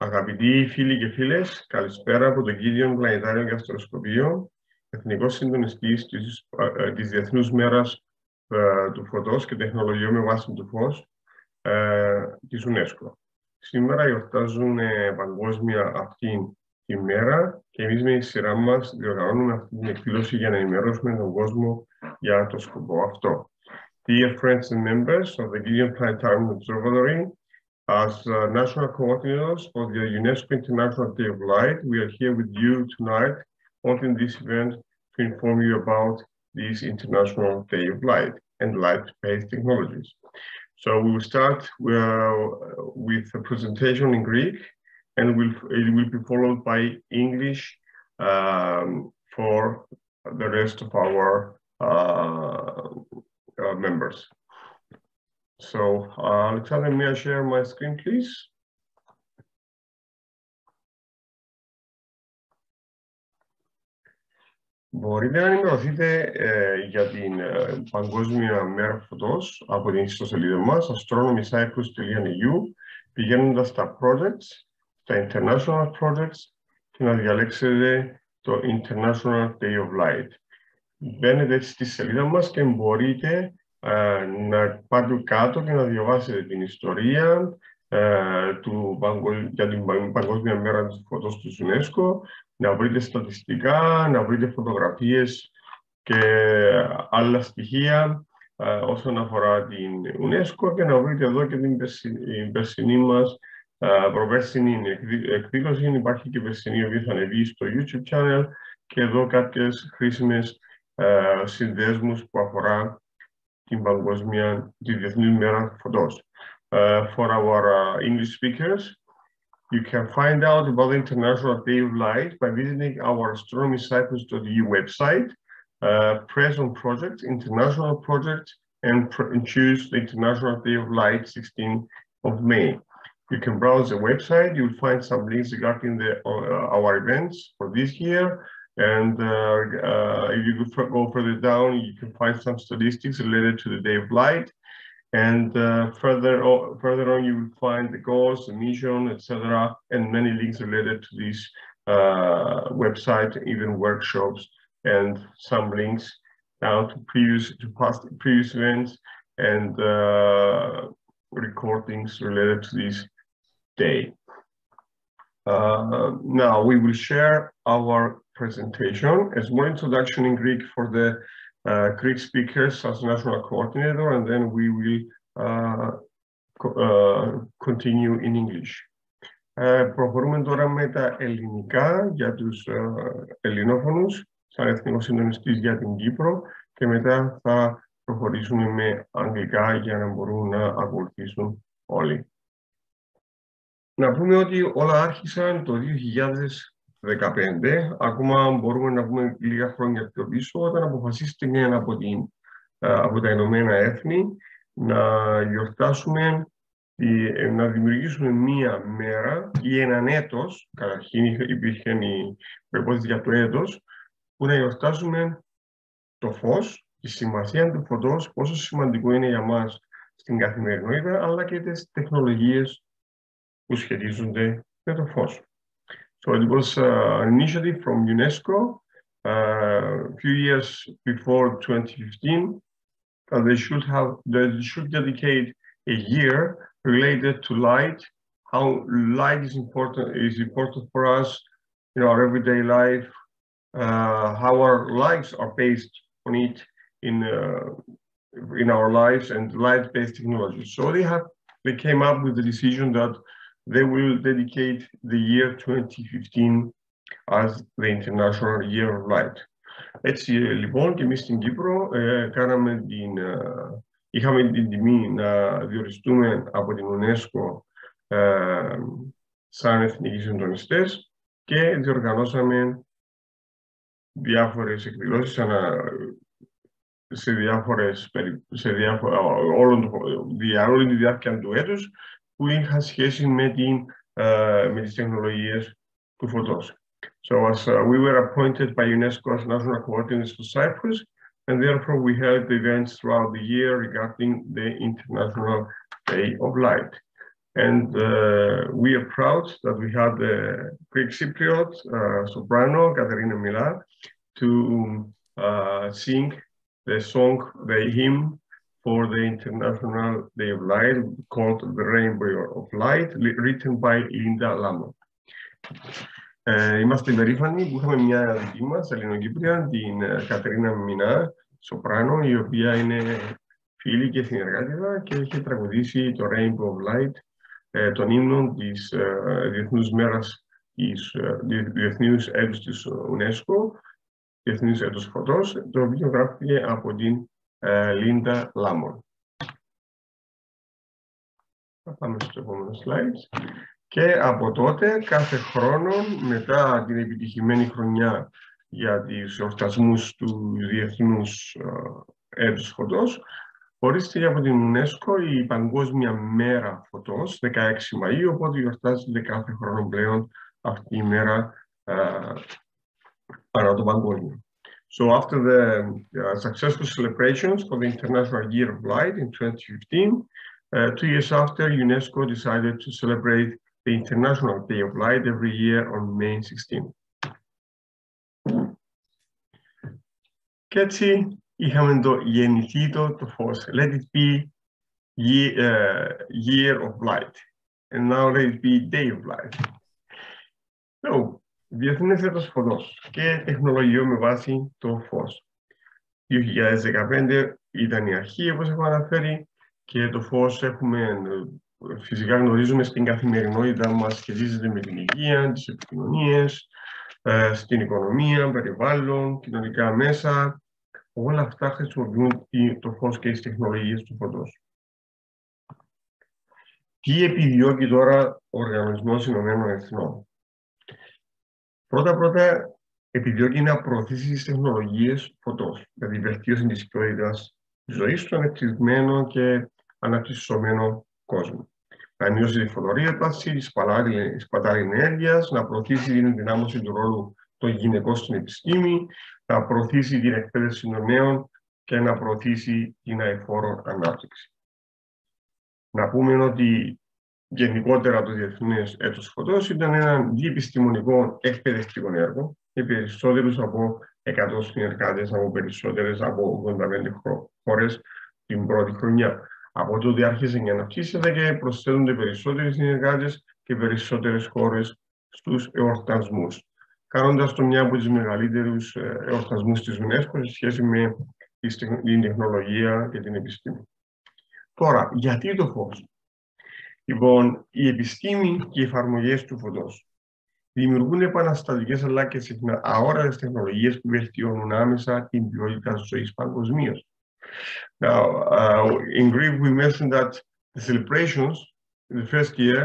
Αγαπητοί φίλοι και φίλες, καλησπέρα από το ΚΙΤΙΟΝ ΠΛΑΝΗΤΑΡΙΟ ΑΣΤΕΡΟΣΚΟΠΕΙΟ, Εθνικός Συντονιστής της Διεθνούς Μέρας του Φωτός και Τεχνολογιών με βάση του φως της ΟΥΝΕΣΚΟ. Σήμερα γιορτάζουν παγκόσμια αυτή τη μέρα και εμείς με τη σειρά μας διοργανώνουμε αυτή την εκδήλωση για να ενημερώσουμε τον κόσμο για το σκοπό αυτό. Dear friends and members of the Gideon Planetarium Observatory, as national coordinators for the UNESCO International Day of Light, we are here with you tonight holding this event to inform you about this International Day of Light and light-based technologies. So we will start with a presentation in Greek, and it will be followed by English for the rest of our members. So, Alexander, may I share my screen, please? Μπορείτε να ενημερωθείτε για την Παγκόσμια Μέρα Φωτός από την ιστοσελίδα μας astronomycyprus.eu, πηγαίνοντας στα projects, στα international projects και να διαλέξετε το International Day of Light. Μπαίνετε έτσι στη σελίδα μας και μπορείτε να πάτε κάτω και να διαβάσετε την ιστορία για την Παγκόσμια Μέρα της Φωτός της UNESCO, να βρείτε στατιστικά, να βρείτε φωτογραφίες και άλλα στοιχεία όσον αφορά την UNESCO και να βρείτε εδώ και την περσινή μας προπέρσινη εκδήλωση. Υπάρχει και περσινή, η οποία θα ανεβεί στο YouTube channel, και εδώ κάποιες χρήσιμες συνδέσμους που αφορά την Παγκόσμια, τη Διεθνή Ημέρα Φωτός. For our English speakers, you can find out about the International Day of Light by visiting our astronomycyprus.eu website, press on Projects, International Projects, and choose the International Day of Light, 16th of May. You can browse the website. You'll find some links regarding our events for this year. And if you go further down, you can find some statistics related to the Day of Light. And further on, you will find the goals, the mission, etc., and many links related to this website, even workshops, and some links down to previous events and recordings related to this day. Now we will share our presentation, a small introduction in Greek for the Greek speakers as national coordinator, and then we will continue in English. Προχωρούμε τώρα με τα ελληνικά για τους ελληνόφωνους, σαν Εθνικός Συντονιστής για την Κύπρο, και μετά θα προχωρήσουμε με αγγλικά για να μπορούν να ακολουθήσουν όλοι. Να πούμε ότι όλα άρχισαν το 2015, ακόμα μπορούμε να πούμε λίγα χρόνια πιο πίσω, όταν αποφασίστηκε από τα Ηνωμένα Έθνη να γιορτάσουμε, να δημιουργήσουμε μία μέρα ή έναν έτος, καταρχήν υπήρχε η προϋπόθεση για το έτος, που να γιορτάσουμε το φως, τη σημασία του φωτός, πόσο σημαντικό είναι για μας στην καθημερινότητα, αλλά και τις τεχνολογίες που σχετίζονται με το φως. So it was an initiative from UNESCO a few years before 2015 that they should dedicate a year related to light, how light is important for us in our everyday life, how our lives are based on it in our lives, and light-based technology. So they came up with the decision that they will dedicate the year 2015 as the International Year of Light. Έτσι λοιπόν και εμείς στην Κύπρο είχαμε την τιμή να διοριστούμε από την UNESCO σαν Εθνικοί Συντονιστές και διοργανώσαμε διάφορες εκδηλώσεις όλη τη διάρκεια του έτους, που είχαν σχέση με τις τεχνολογίες του φωτός. So as we were appointed by UNESCO as national coordinators for Cyprus, and therefore we held events throughout the year regarding the International Day of Light. And we are proud that we had the Greek Cypriot soprano, Katerina Mila, to sing the song, the hymn for the International Day of Light, called The Rainbow of Light, written by Linda Lamont. Είμαστε περήφανοι που είχαμε μια δική μας Ελληνοκύπρια, την Κατερίνα Μινά, σοπράνο, η οποία είναι φίλη και συνεργάτηδα και έχει τραγουδήσει το Rainbow of Light, τον ύμνο της Διεθνούς Μέρας της Διεθνούς Έτους της ΟΥΝΕΣΚΟ, Διεθνής Έτος Φωτός, το οποίο γράφτηκε από την Λίντα Λάμον. Θα πάμε στο επόμενο slide. Και από τότε, κάθε χρόνο, μετά την επιτυχημένη χρονιά για τους εορτασμούς του Διεθνούς Έτους Φωτός, ορίστηκε από την ΟΥΝΕΣΚΟ η Παγκόσμια Μέρα Φωτός, 16 Μαΐου, οπότε γιορτάζεται κάθε χρόνο πλέον αυτή η μέρα παρά το παγκόσμιο. So after the successful celebrations for the International Year of Light in 2015, 2 years after, UNESCO decided to celebrate the International Day of Light every year on May 16. Και έτσι είχαμε το γεννηθήτο το φως. Let it be year of light. And now let it be day of light. So, Διεθνές Έτος Φωτός και τεχνολογία με βάση το φως. 2015 ήταν η αρχή, όπως έχω αναφέρει, και το φως φυσικά γνωρίζουμε στην καθημερινότητα μας, σχετίζεται με την υγεία, τις επικοινωνίες, στην οικονομία, περιβάλλον, κοινωνικά μέσα. Όλα αυτά χρησιμοποιούν το φως και τις τεχνολογίες του φωτός. Τι επιδιώκει τώρα ο Οργανισμός Ηνωμένων Εθνών? Πρώτα, επιδιώκει να προωθήσει τις τεχνολογίες φωτός, δηλαδή βελτίωση της ποιότητας ζωής στον ανεπτυγμένο και αναπτυσσόμενο κόσμο. Να μειώσει τη φωτορρύθμιση, τη σπατάλη ενέργειας, να προωθήσει την ενδυνάμωση του ρόλου των γυναικών στην επιστήμη, να προωθήσει την εκπαίδευση των νέων και να προωθήσει την αειφόρο ανάπτυξη. Να πούμε ότι γενικότερα το Διεθνές Έτος Φωτός ήταν ένα διεπιστημονικό εκπαιδευτικό έργο με περισσότερους από 100 συνεργάτες από περισσότερες από 85 χώρες την πρώτη χρονιά. Από τότε άρχισε να αναπτύσσεται και προσθέτονται περισσότεροι συνεργάτες και περισσότερες χώρες στους εορτασμούς, κάνοντας το μια από τους μεγαλύτερους εορτασμούς της UNESCO σε σχέση με την τεχνολογία και την επιστήμη. Τώρα, γιατί το φως? Λοιπόν, η επιστήμη και οι εφαρμογές του φωτός δημιουργούν επαναστατικές αλλά και συχνά αόρατες τεχνολογίες που βελτιώνουν άμεσα την ποιότητα ζωής παγκοσμίως. Now, in Greek, we mentioned that the celebrations in the first year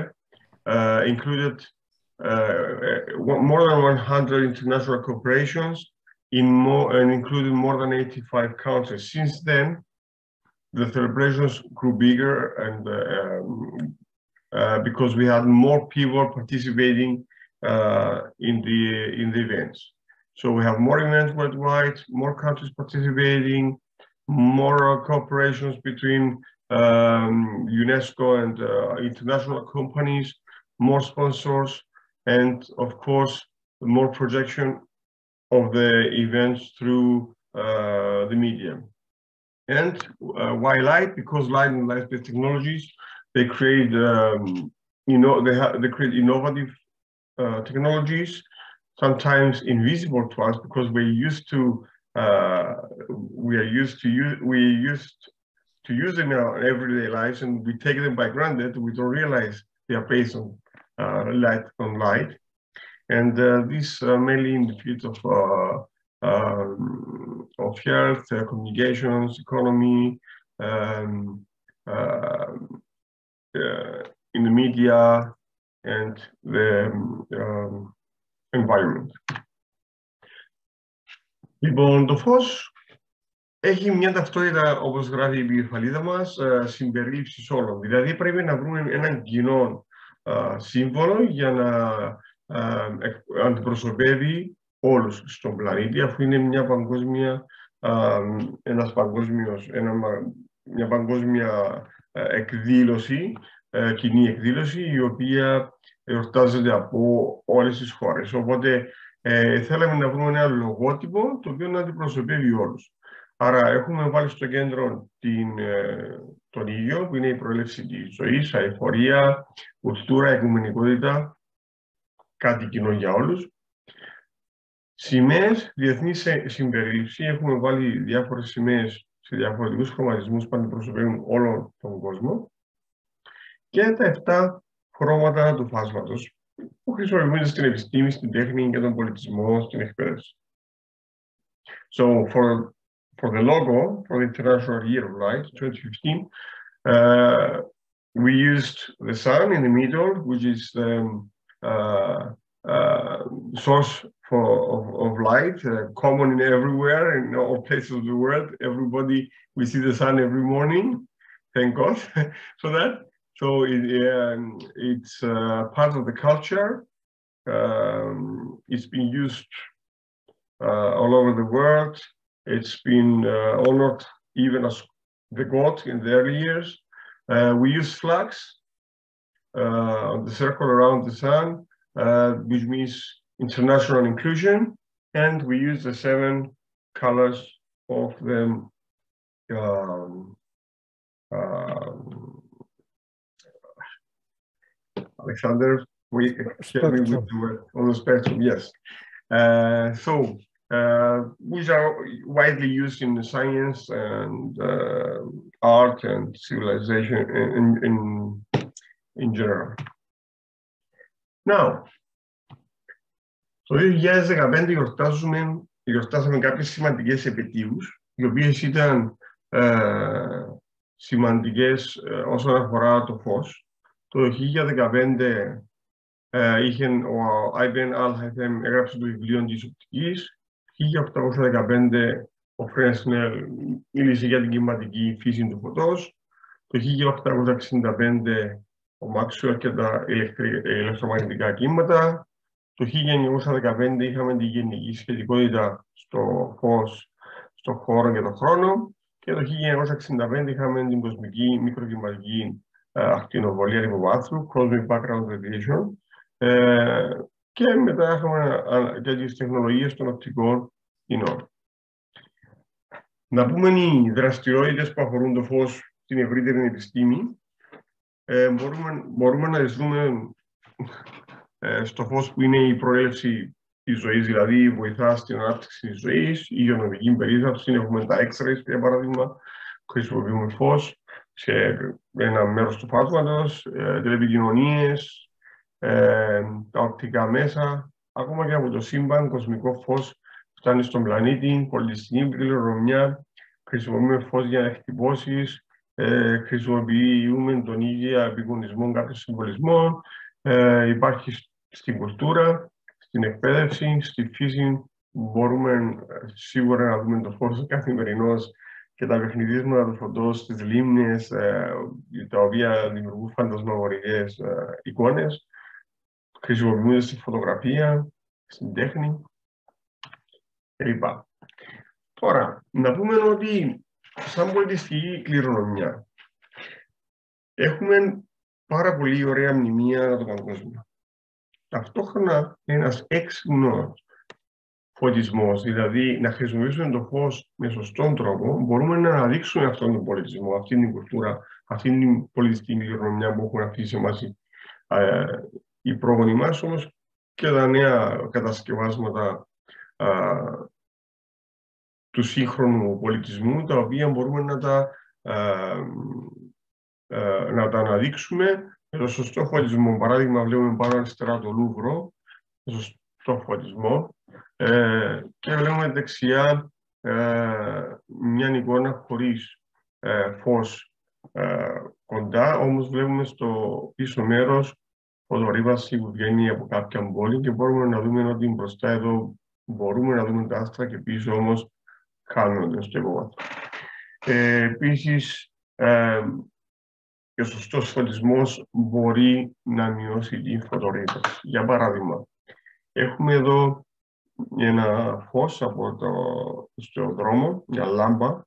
included more than 100 international corporations and included more than 85 countries. Since then, the celebrations grew bigger and because we had more people participating in the events. So we have more events worldwide, more countries participating, more cooperations between UNESCO and international companies, more sponsors, and of course, more projection of the events through the media. And why light? Because light and light-based technologies, they create, they create innovative technologies, sometimes invisible to us because we are used to use them in our everyday lives, and we take them by granted. We don't realize they are based on light, and this mainly in the field of health, communications, economy, in the media, and the environment. Λοιπόν, το φως έχει μια ταυτότητα, όπως γράφει η επικεφαλίδα μας, συμπερίληψης όλων. Δηλαδή πρέπει να βρούμε έναν κοινό σύμβολο για να αντιπροσωπεύει όλους στον πλανήτη, αφού είναι μια παγκόσμια, μια παγκόσμια εκδήλωση κοινή εκδήλωση, η οποία εορτάζεται από όλες τις χώρες. Οπότε θέλαμε να βρούμε ένα λογότυπο το οποίο να αντιπροσωπεύει όλους. Άρα έχουμε βάλει στο κέντρο τον ίδιο, που είναι η προέλευση της ζωής, αειφορία, κουλτούρα, οικουμενικότητα, κάτι κοινό για όλους. Σημαίες, διεθνή συμπερίληψη. Έχουμε βάλει διάφορες σημαίες σε διαφορετικούς χρωματισμούς που αντιπροσωπεύουν όλο τον κόσμο. Και τα 7 χρώματα του φάσματος που χρησιμοποιούνται στην επιστήμη, στην τέχνη και τον πολιτισμό, στην εκπαίδευση. So for the logo, for the International Year of Light 2015, we used the sun in the middle, which is the source of light, common in everywhere, in all places of the world. Everybody, we see the sun every morning. Thank God for that. So it's part of the culture. It's been used all over the world. It's been honored even as the god in the early years. We use flags on the circle around the sun, which means international inclusion, and we use the 7 colors of the Alexander, help me with the word on the spectrum, yes. Which are widely used in science and art and civilization in general. Now, το 2015 γιορτάσαμε κάποιες σημαντικές επετείους, οι οποίες ήταν σημαντικές όσον αφορά το φως. Το 2015 ο Άιμπεν Αλχαϊθέμ έγραψε το βιβλίο της οπτικής. Το 1815 ο Φρένσνελ μίλησε για την κυματική φύση του φωτός. Το 1865 ο Μάξουελ και τα ηλεκτρομαγνητικά κύματα. Το 1915 είχαμε τη γενική σχετικότητα στο φως, στο χώρο και τον χρόνο. Και το 1965 είχαμε την κοσμική μικροκυματική ακτινοβολία υποβάθρου, Cosmic Background Radiation. Και μετά έχουμε και τις τεχνολογίες των οπτικών ινών. Να πούμε οι δραστηριότητες που αφορούν το φως στην ευρύτερη επιστήμη. Μπορούμε να τις δούμε στο φως που είναι η προέλευση της ζωής, δηλαδή βοηθά στην ανάπτυξη της ζωής, η υγειονομική περίθαλψη. Έχουμε τα X-rays, για παράδειγμα, χρησιμοποιούμε φως σε ένα μέρος του φάσματος, τηλεπικοινωνίες, τα οπτικά μέσα, ακόμα και από το σύμπαν, κοσμικό φως φτάνει στον πλανήτη, πολιτιστική κληρονομιά, χρησιμοποιούμε φως για εκτυπώσεις, χρησιμοποιούμε τον ίδιο επικοινωνισμό κάποιων συμβολισμών, υπάρχει στην κουλτούρα, στην εκπαίδευση, στη φύση. Μπορούμε σίγουρα να δούμε το φως καθημερινώς και τα παιχνιδίσματα του φωτός στις λίμνες, τα οποία δημιουργούν φαντασμαγορικές εικόνες. Χρησιμοποιούνται στη φωτογραφία, στην τέχνη κλπ. Τώρα, να πούμε ότι σαν πολιτιστική κληρονομιά έχουμε πάρα πολύ ωραία μνημεία από το παγκόσμιο. Ταυτόχρονα ένας έξυπνος φωτισμός, δηλαδή να χρησιμοποιήσουμε το φως με σωστόν τρόπο, μπορούμε να αναδείξουμε αυτόν τον πολιτισμό, αυτήν την κουλτούρα, αυτήν την πολιτιστική κληρονομιά που έχουν αφήσει εμάς οι πρόγονοι μας, όμως και τα νέα κατασκευάσματα του σύγχρονου πολιτισμού, τα οποία μπορούμε να τα αναδείξουμε με το σωστό φωτισμό. Παράδειγμα, βλέπουμε πάνω αριστερά το Λούβρο, το σωστό φωτισμό, και βλέπουμε δεξιά μια εικόνα χωρίς φως κοντά, όμως βλέπουμε στο πίσω μέρος φωτορύβαση που βγαίνει από κάποια πόλη και μπορούμε να δούμε ότι μπροστά εδώ μπορούμε να δούμε τα άστρα και πίσω όμως χάνονται στο υποβάθρο. Επίσης, ο σωστός φωτισμός μπορεί να μειώσει την φωτορύβαση. Για παράδειγμα, έχουμε εδώ ένα φως στο δρόμο, μια λάμπα,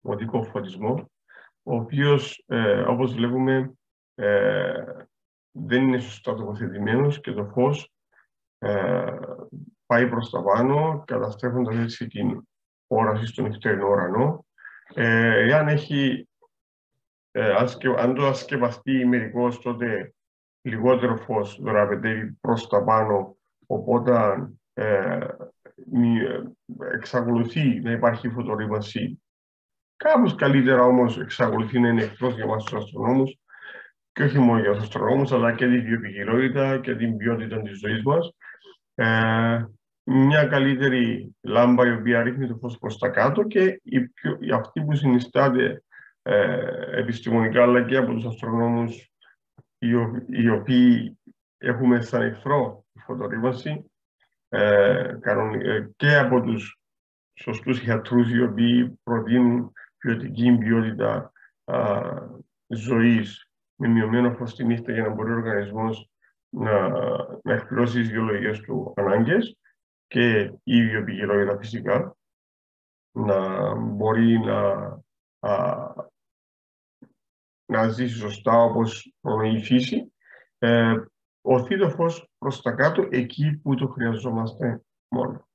οδικό φωτισμό, ο οποίος, όπως βλέπουμε, δεν είναι σωστά τοποθετημένος και το φως πάει προς τα πάνω, καταστρέφοντας έτσι την όραση στον νυχτερινό ουρανό. Αν το ασκευαστεί μερικώς, τότε λιγότερο φως δωραπετεύει προς τα πάνω, οπότε εξακολουθεί να υπάρχει φωτορρύβανση. Κάπως καλύτερα όμως εξακολουθεί να είναι εχθρός για εμάς τους αστρονόμους, και όχι μόνο για τους αστρονόμους, αλλά και τη βιοποικιλότητα και την ποιότητα της ζωής μας. Μια καλύτερη λάμπα η οποία ρίχνει το φως προς τα κάτω, και αυτή που συνιστάται επιστημονικά αλλά και από τους αστρονόμους οι οποίοι έχουμε σαν εχθρό τη φωτορρύβανση, και από τους σωστούς γιατρούς οι οποίοι προτείνουν ποιοτική ποιότητα ζωής με μειωμένο φως τη νύχτα για να μπορεί ο οργανισμός να εκπληρώσει τις βιολογικές του ανάγκες, και η βιοποικιλότητα φυσικά να μπορεί να ζήσει σωστά όπως προνοεί η φύση, οθεί το φως προς τα κάτω εκεί που το χρειαζόμαστε μόνο.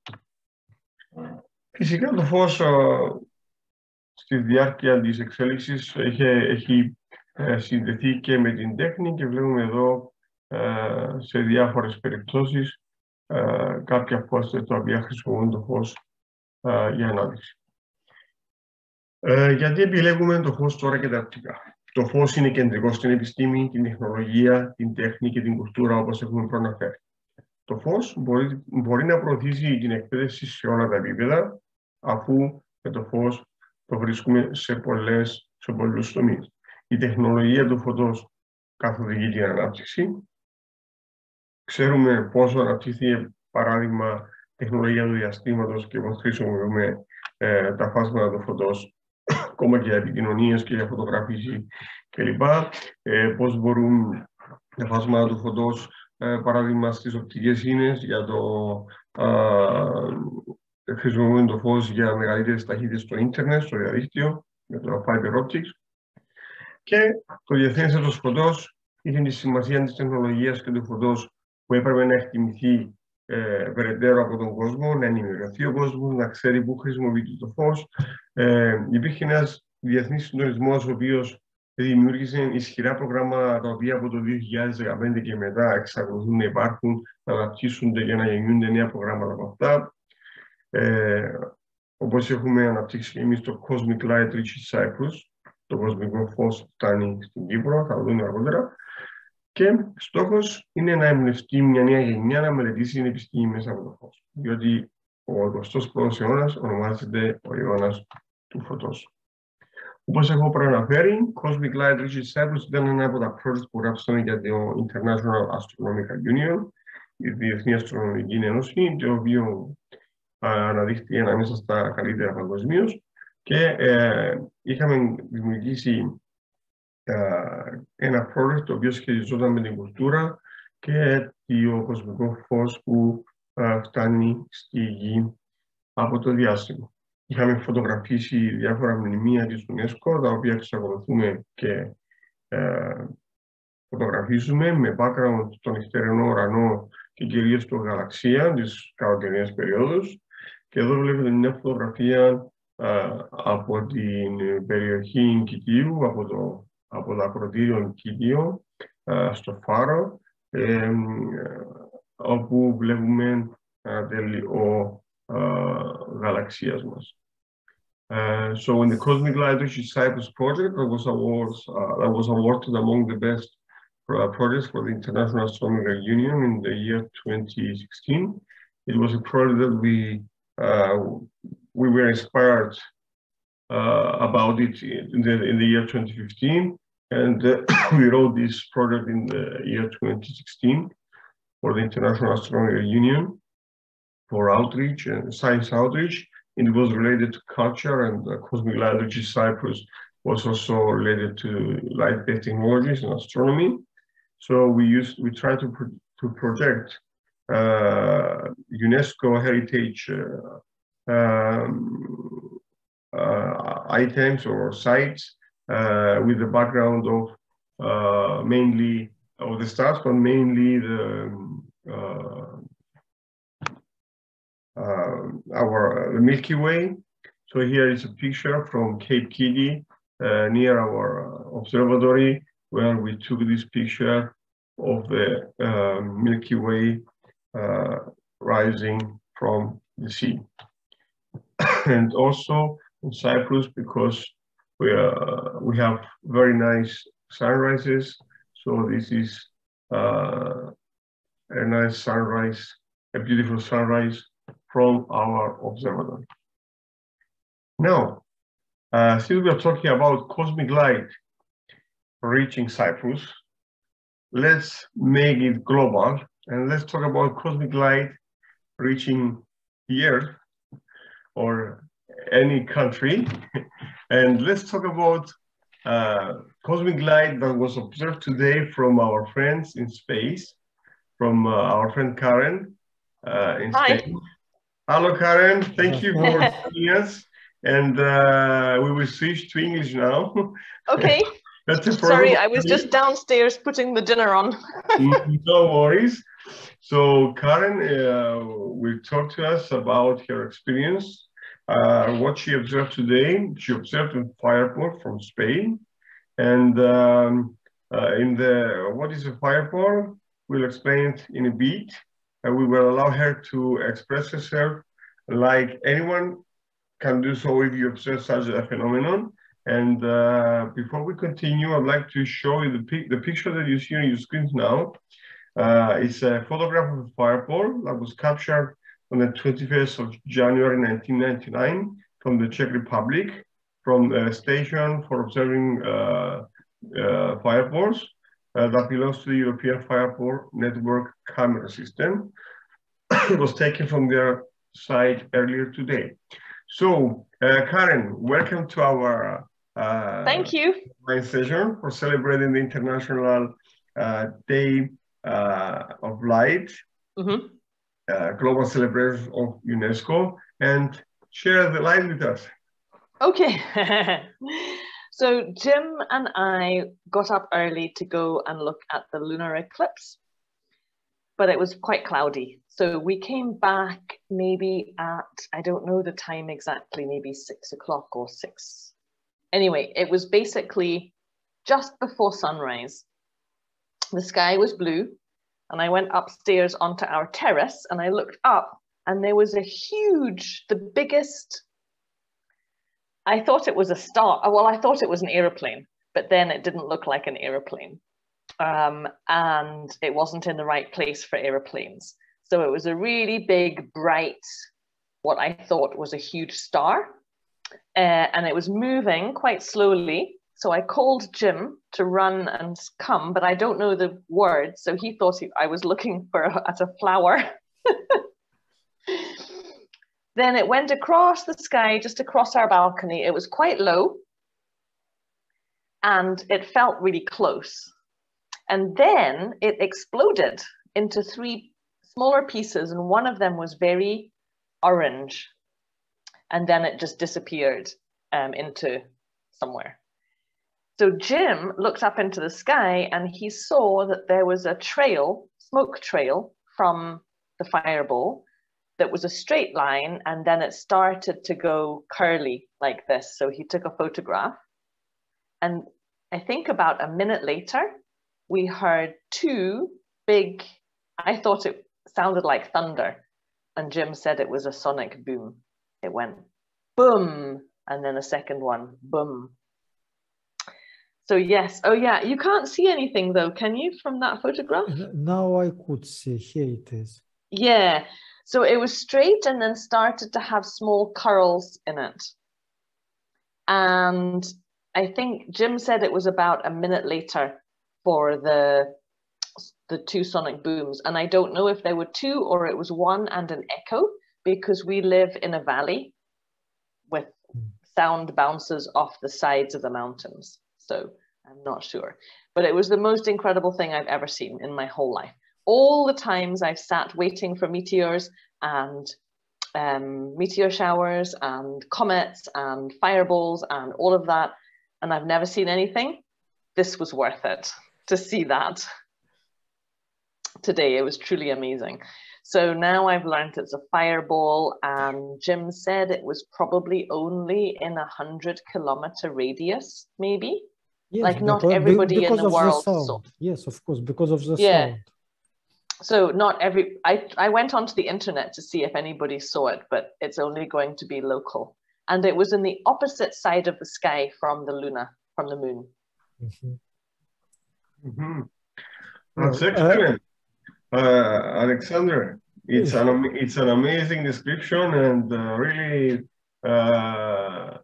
Φυσικά το φως στη διάρκεια της εξέλιξης έχει συνδεθεί και με την τέχνη, και βλέπουμε εδώ σε διάφορες περιπτώσεις κάποια φως τα οποία χρησιμοποιούν το φως για ανάδειξη. Γιατί επιλέγουμε το φως τώρα και τα οπτικά? Το φως είναι κεντρικό στην επιστήμη, την τεχνολογία, την τέχνη και την κουλτούρα, όπως έχουμε προαναφέρει. Το φως μπορεί να προωθήσει την εκπαίδευση σε όλα τα επίπεδα, αφού με το φως το βρίσκουμε σε πολλούς τομείς. Η τεχνολογία του φωτός καθοδηγεί την ανάπτυξη. Ξέρουμε πόσο αναπτύχθηκε, παράδειγμα, τεχνολογία του διαστήματος και πώς χρησιμοποιούμε τα φάσματα του φωτός, ακόμα και για επικοινωνίες και για φωτογραφίση κλπ. Πώς μπορούν τα φάσματα του φωτός, παράδειγμα στις οπτικές ίνες, χρησιμοποιούν το φως για μεγαλύτερες ταχύτητες στο ίντερνετ, στο διαδίκτυο, με το fiber optics. Και το Διεθνές Έτος Φωτός είχε τη σημασία της τεχνολογίας και του φωτός που έπρεπε να εκτιμηθεί περαιτέρω από τον κόσμο, να ενημερωθεί ο κόσμος, να ξέρει πού χρησιμοποιείται το φως. Υπήρχε ένας διεθνής συντονισμός, ο οποίος δημιούργησε ισχυρά προγράμματα, τα οποία από το 2015 και μετά εξακολουθούν να υπάρχουν, να αναπτύσσονται και να γεννιούνται νέα προγράμματα από αυτά. Όπως έχουμε αναπτύξει και εμείς το Cosmic Light Reaches Cyprus, το κοσμικό φως φτάνει στην Κύπρο, θα το δούμε αργότερα. Και στόχος είναι να εμπνευστεί μια νέα γενιά να μελετήσει την επιστήμη μέσα από το φως. Διότι ο 21ος αιώνας ονομάζεται ο αιώνας του φωτός. Όπως έχω προαναφέρει, Cosmic Light Reaches Cyprus ήταν ένα από τα project που γράψαμε για το International Astronomical Union, η Διεθνή Αστρονομική Ένωση, το οποίο αναδείχθηκε ανάμεσα στα καλύτερα παγκοσμίως, και είχαμε δημιουργήσει ένα project το οποίο σχετιζόταν με την κουλτούρα και το κοσμικό φως που φτάνει στη Γη από το διάστημα. Είχαμε φωτογραφίσει διάφορα μνημεία της ΟΥΝΕΣΚΟ, τα οποία εξακολουθούμε και φωτογραφίζουμε με background τον νυχτερινό ουρανό και κυρίως την γαλαξία της καλοκαιρινής περίοδους. Και εδώ βλέπετε μια φωτογραφία από την περιοχή Κιτίου, από το ακροτήριο ΚΙΤΙΟΝ στο Φάρο, όπου βλέπουμε ένα τέλειο γαλαξίας μας. So in the Cosmic Light Reaches Cyprus project, that was awarded among the best projects for the International Astronomical Union in the year 2016. It was a project that we were inspired about it in the year 2015, and we wrote this project in the year 2016 for the International Astronomical Union for outreach and science outreach. It was related to culture, and the Cosmic Light Reaches Cyprus was also related to light-based technologies and astronomy. So we tried to project UNESCO heritage items or sites with the background of mainly of the stars, but mainly the Milky Way. So here is a picture from Cape Kitty near our observatory, where we took this picture of the Milky Way rising from the sea. And also in Cyprus, because we have very nice sunrises. So this is a nice sunrise, a beautiful sunrise from our observatory. Now, since we are talking about cosmic light reaching Cyprus, let's make it global and let's talk about cosmic light reaching the Earth or any country. And let's talk about cosmic light that was observed today from our friends in space, from our friend Karen in Spain. Hello, Karen. Thank you for joining us. And we will switch to English now. Okay. Sorry, I was just downstairs putting the dinner on. No worries. So Karen will talk to us about her experience, what she observed today. She observed a fireport from Spain. And what is a fireport? We'll explain it in a bit. And we will allow her to express herself like anyone can do so if you observe such a phenomenon. And before we continue, I'd like to show you the picture that you see on your screens now. It's a photograph of a fireport that was captured on the 21st of January 1999 from the Czech Republic, from a station for observing fireports that belongs to the European Fireport Network camera system. It was taken from their site earlier today. So, Karen, welcome to our thank you session for celebrating the International Day of Light, global celebration of UNESCO, and share the light with us. Okay. So Jim and I got up early to go and look at the lunar eclipse, but it was quite cloudy. So we came back maybe at, I don't know the time exactly, maybe 6 o'clock or 6. Anyway, it was basically just before sunrise. The sky was blue, and I went upstairs onto our terrace and I looked up, and there was a huge, the biggest, I thought it was a star. Well, I thought it was an aeroplane, but then it didn't look like an aeroplane. And it wasn't in the right place for aeroplanes. So it was a really big, bright, what I thought was a huge star. And it was moving quite slowly. So I called Jim to run and come, but I don't know the words. So he thought I was looking at a flower. Then it went across the sky, just across our balcony. It was quite low and it felt really close. And then it exploded into 3 smaller pieces, and one of them was very orange. And then it just disappeared into somewhere. So Jim looked up into the sky and he saw that there was a trail, smoke trail from the fireball that was a straight line, and then it started to go curly like this. So he took a photograph, and I think about a minute later, we heard 2 big, I thought it sounded like thunder, and Jim said it was a sonic boom. It went boom, and then a second one, boom. So yes, oh yeah, you can't see anything though, can you, from that photograph? Now I could see, here it is. Yeah, so it was straight and then started to have small curls in it. And I think Jim said it was about a minute later for the 2 sonic booms. And I don't know if there were 2 or it was 1 and an echo, because we live in a valley with sound bounces off the sides of the mountains. So I'm not sure, but it was the most incredible thing I've ever seen in my whole life. All the times I've sat waiting for meteors and meteor showers and comets and fireballs and all of that, and I've never seen anything. this was worth it to see that today. It was truly amazing. So now I've learned it's a fireball, and Jim said it was probably only in 100-kilometer radius, maybe. Yes, like not everybody in the world saw. Yes, of course, because of the Yeah. sound. So not every, I went onto the internet to see if anybody saw it, but it's only going to be local. And it was in the opposite side of the sky from the lunar, from the moon. Mm-hmm. That's excellent. Alexander, it's an amazing description, and really, I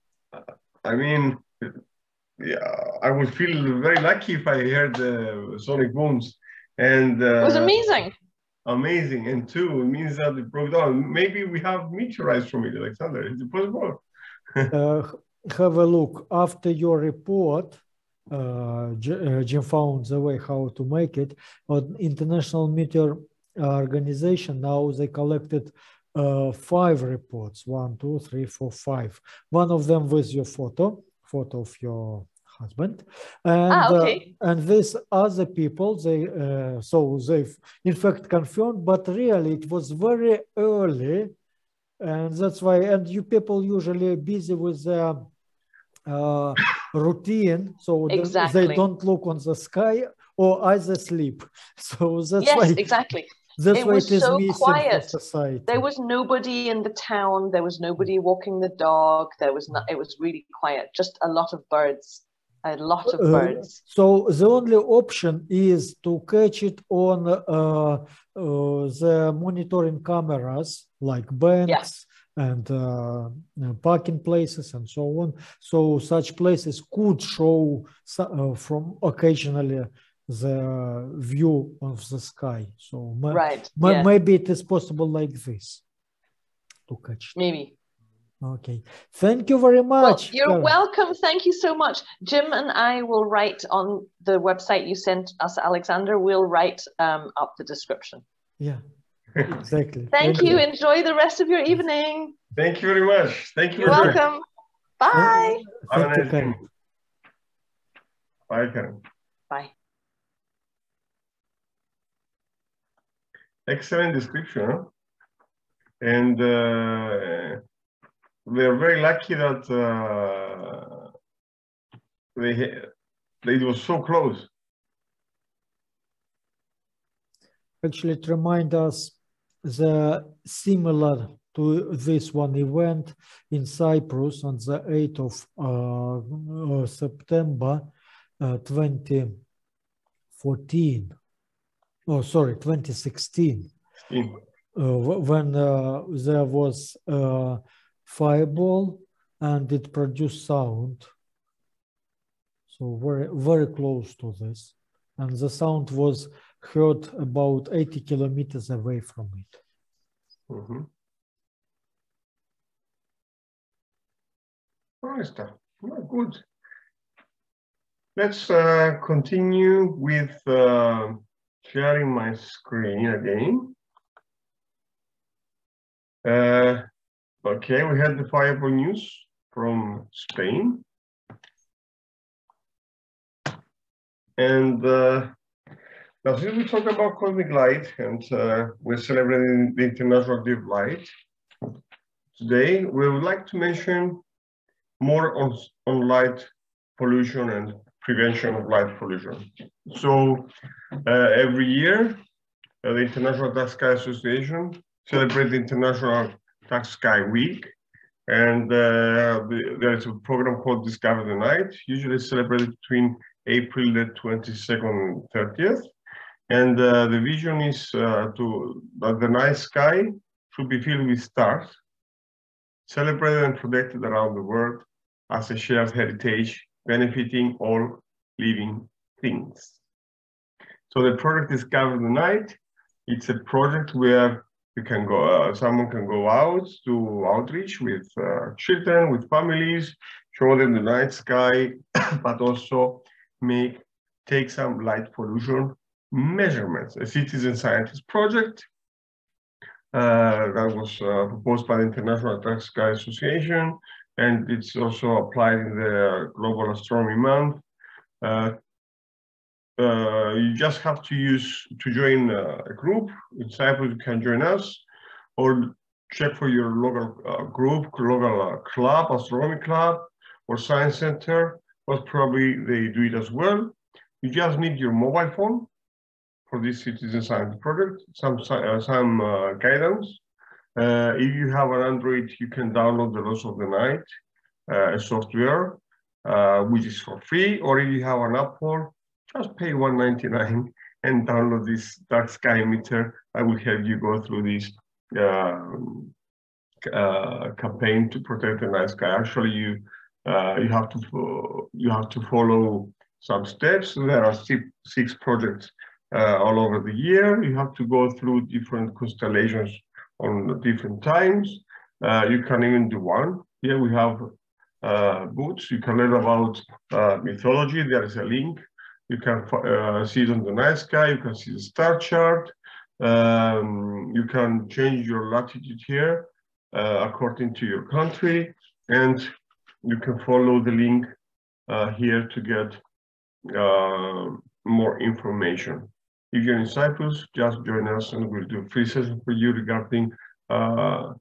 mean, yeah, I would feel very lucky if I heard the sonic booms. And it was amazing. Amazing, and two, it means that it broke down. Maybe we have meteorites from it, Alexander. Is it possible? Have a look. After your report, Jim found the way how to make it. International Meteor Organization, now they collected 5 reports. 1, 2, 3, 4, 5. One of them with your photo of your husband, and okay. And these other people, they so they've in fact confirmed, but really it was very early, and that's why. And you people usually busy with their routine, so exactly. they don't look on the sky or either sleep. So that's yes, why exactly. That's it why was it is so missing quiet. for society. There was nobody in the town. There was nobody walking the dog. There was not. It was really quiet. Just a lot of birds. A lot of birds. So the only option is to catch it on the monitoring cameras, like banks and parking places and so on. So such places could show from occasionally the view of the sky. So maybe it is possible like this to catch it. Maybe. Okay. Thank you very much. Well, you're welcome. Thank you so much. Jim and I will write on the website you sent us, Alexander. We'll write up the description. Yeah, exactly. Thank you. Enjoy the rest of your evening. Thank you very much. Thank you. You're welcome. Bye. Thank you, Karen. Bye, Karen. Bye. Excellent description. Huh? And we're very lucky that it was so close. Actually, it reminds us the similar to this one event in Cyprus on the 8th of September 2014. Oh, sorry, 2016. When there was fireball and it produced sound. So very, very close to this. And the sound was heard about 80 kilometers away from it. Mm-hmm. Nice. Oh, good. Let's continue with sharing my screen again. Okay, we had the fireball news from Spain. And now since we talk about cosmic light and we're celebrating the International Day of Light, today we would like to mention more on light pollution and prevention of light pollution. So every year, the International Dark Sky Association celebrates the International Dark Sky Week, and there is a program called Discover the Night, usually celebrated between April the 22nd and 30th. And the vision is that the night sky should be filled with stars, celebrated and protected around the world as a shared heritage, benefiting all living things. So the project Discover the Night, it's a project where you can go, someone can go out to outreach with children, with families, show them the night sky, but also take some light pollution measurements. A citizen scientist project that was proposed by the International Dark Sky Association, and it's also applied in the Global Astronomy Month you just have to join a group. In Cyprus, you can join us, or check for your local group, local club, astronomy club, or science center, but probably they do it as well. You just need your mobile phone for this citizen science project, some guidance. If you have an Android, you can download the Laws of the Night software, which is for free, or if you have an Apple, just pay $1.99 and download this dark sky emitter. I will help you go through this campaign to protect the night sky. Actually, you have to follow some steps. There are six projects all over the year. You have to go through different constellations on different times. You can even do one. Here we have books. You can learn about mythology. There is a link. You can see it on the night sky. You can see the star chart. You can change your latitude here according to your country, and you can follow the link here to get more information. If you're in Cyprus, just join us and we'll do a free session for you regarding how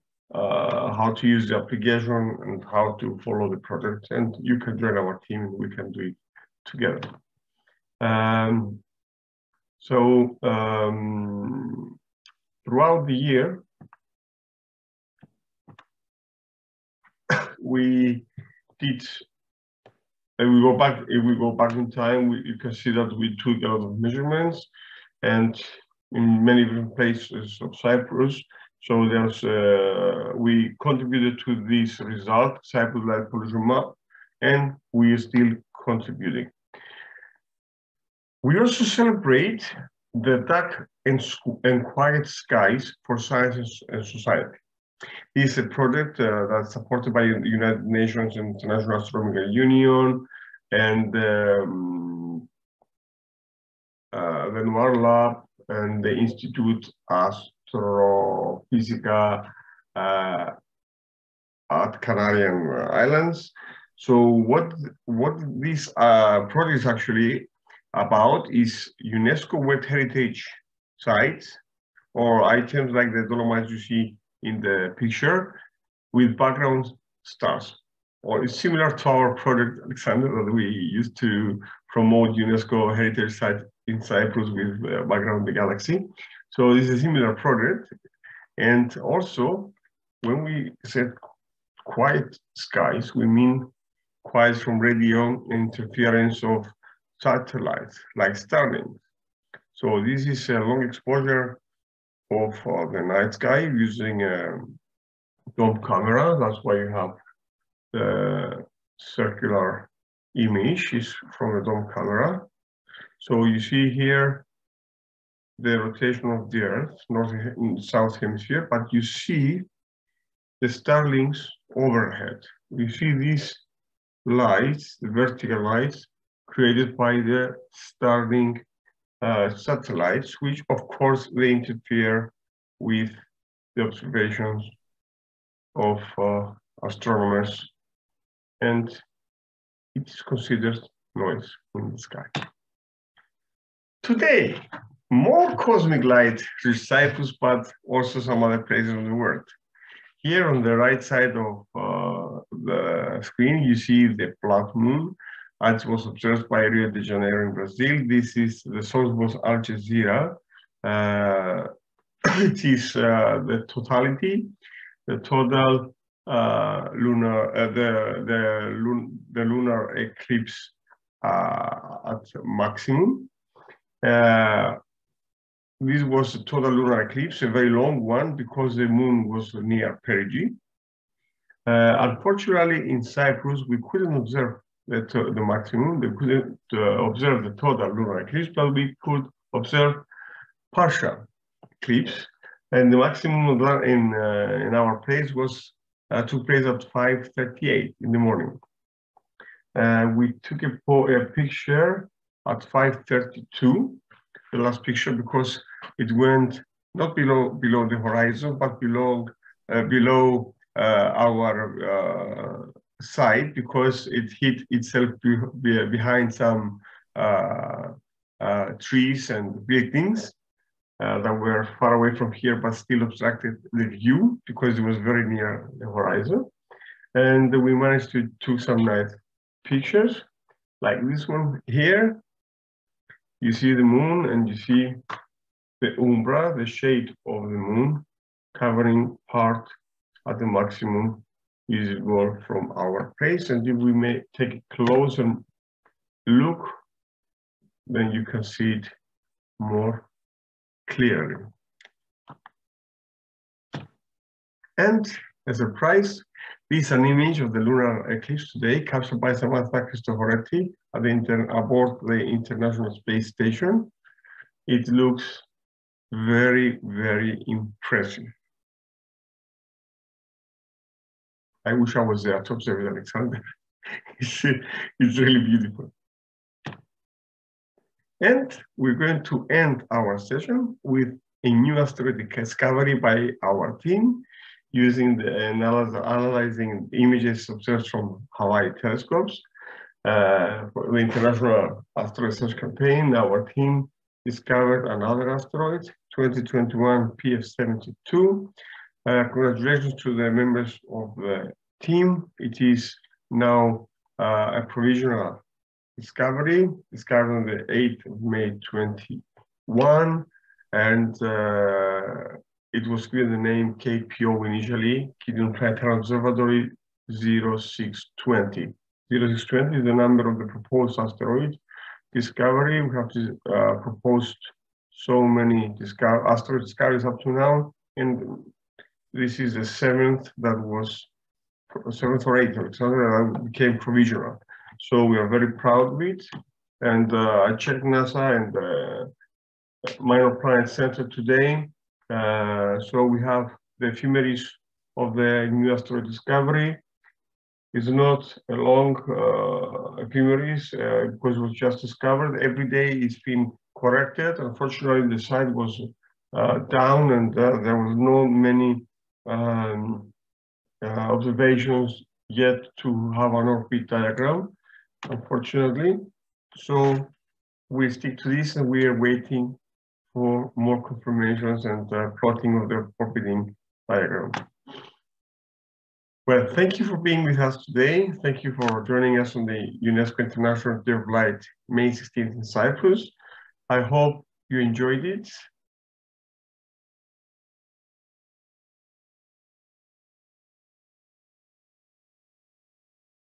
to use the application and how to follow the project. And you can join our team and we can do it together. Throughout the year, we did, if we go back in time, you can see that we took a lot of measurements and in many different places of Cyprus. So we contributed to this result, Cyprus Light Pollution Map, and we are still contributing. We also celebrate the dark and quiet skies for science and society. This is a project that's supported by the United Nations International Astronomical Union and the Lunar Lab and the Institute Astrophysica at Canarian Islands. So what this project is actually about is UNESCO World Heritage Sites or items like the Dolomites you see in the picture with background stars. Or it's similar to our project, Alexander, that we used to promote UNESCO Heritage Site in Cyprus with background the galaxy. So this is a similar project. And also, when we said quiet skies, we mean quiet from radio interference of satellites like Starlink. So this is a long exposure of the night sky using a dome camera. That's why you have the circular image is from the dome camera. So you see here the rotation of the Earth, north and south hemisphere, but you see the starlings overhead. You see these lights, the vertical lights, created by the Starlink satellites, which of course they interfere with the observations of astronomers, and it is considered noise in the sky. Today, more cosmic light reaches Cyprus, but also some other places in the world. Here on the right side of the screen, you see the blood moon, as was observed by Rio de Janeiro in Brazil. This is the source was Al Jazeera. It is the totality, the total lunar, the lunar eclipse at maximum. This was a total lunar eclipse, a very long one, because the moon was near perigee. Unfortunately, in Cyprus, we couldn't observe the maximum. We couldn't observe the total lunar eclipse, but we could observe partial eclipse. And the maximum in our place was took place at 5:38 in the morning. We took a picture at 5:32, the last picture, because it went not below the horizon, but below our side, because it hit itself behind some trees and buildings that were far away from here, but still obstructed the view because it was very near the horizon. And we managed to take some nice pictures, like this one here. You see the moon and you see the umbra, the shade of the moon, covering part at the maximum visible from our place. And if we may take a closer look, then you can see it more clearly. And as a surprise, this is an image of the lunar eclipse today, captured by Samantha Cristoforetti aboard the International Space Station. It looks very, very impressive. I wish I was there to observe it, Alexander. It's really beautiful. And we're going to end our session with a new asteroid discovery by our team using the analyzing images observed from Hawaii telescopes. For the International Asteroid Search Campaign, our team discovered another asteroid, 2021 PF72. Congratulations to the members of the team. It is now a provisional discovery, discovered on the 8th of May 21, and it was given the name KPO initially, Cidon Planetary Observatory 0620. 0620 is the number of the proposed asteroid discovery. We have proposed so many asteroid discoveries up to now, and this is the seventh that was, 7th or 8th, Alexander, that became provisional. So we are very proud of it. And I checked NASA and Minor Planet Center today. So we have the ephemeris of the new asteroid discovery. It's not a long ephemeris because it was just discovered. Every day it's been corrected. Unfortunately, the site was down and there was no many observations yet to have an orbit diagram, unfortunately. So we stick to this and we are waiting for more confirmations and plotting of the orbiting diagram. Well, thank you for being with us today. Thank you for joining us on the UNESCO International Day of Light, May 16th in Cyprus. I hope you enjoyed it.